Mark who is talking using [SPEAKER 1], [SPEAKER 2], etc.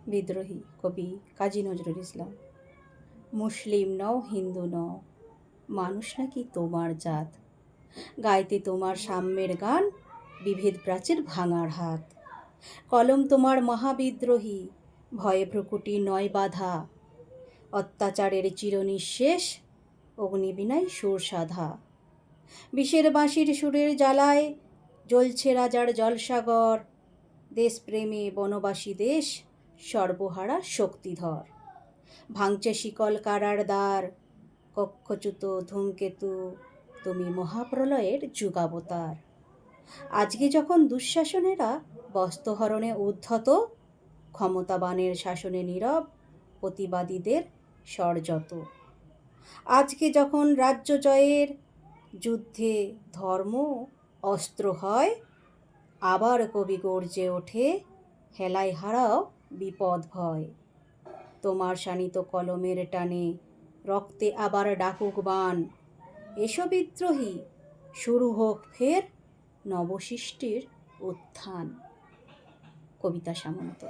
[SPEAKER 1] বিদ্রোহী কবি কাজী নজরুল ইসলাম। মুসলিম নও, হিন্দু নও, মানুষ নাকি তোমার জাত, গাইতে তোমার সাম্যের গান, বিভেদ প্রাচীর ভাঙার হাত। কলম তোমার মহাবিদ্রোহী, ভয়ে ভ্রুকুটি নয় বাধা, অত্যাচারের চিরনিঃশেষ, অগ্নিবীণায় সুর সাধা। বিষের বাঁশির সুরের জ্বালায় জ্বলছে রাজার জলসাগর, দেশপ্রেমে বনবাসী দেশ, সর্বহারা শক্তিধর। ভাঙছে শিকল কারার দ্বার, কক্ষচ্যুত ধূমকেতু, তুমি মহাপ্রলয়ের যুগাবতার। আজকে যখন দুঃশাসনেরা বস্ত্রহরণে উদ্ধত, ক্ষমতাবানের শাসনে নীরব, প্রতিবাদীদের স্বরযত। আজকে যখন রাজ্য জয়ের যুদ্ধে ধর্ম অস্ত্র হয়, আবার কবি গর্জে ওঠে, হেলায় হারাও বিপদ ভয়। তোমার শানিত কলমের টানে রক্তে আবার ডাকুক বান, এসো বিদ্রোহী, শুরু হোক ফের নবসৃষ্টির উত্থান। কবিতা সামন্ত।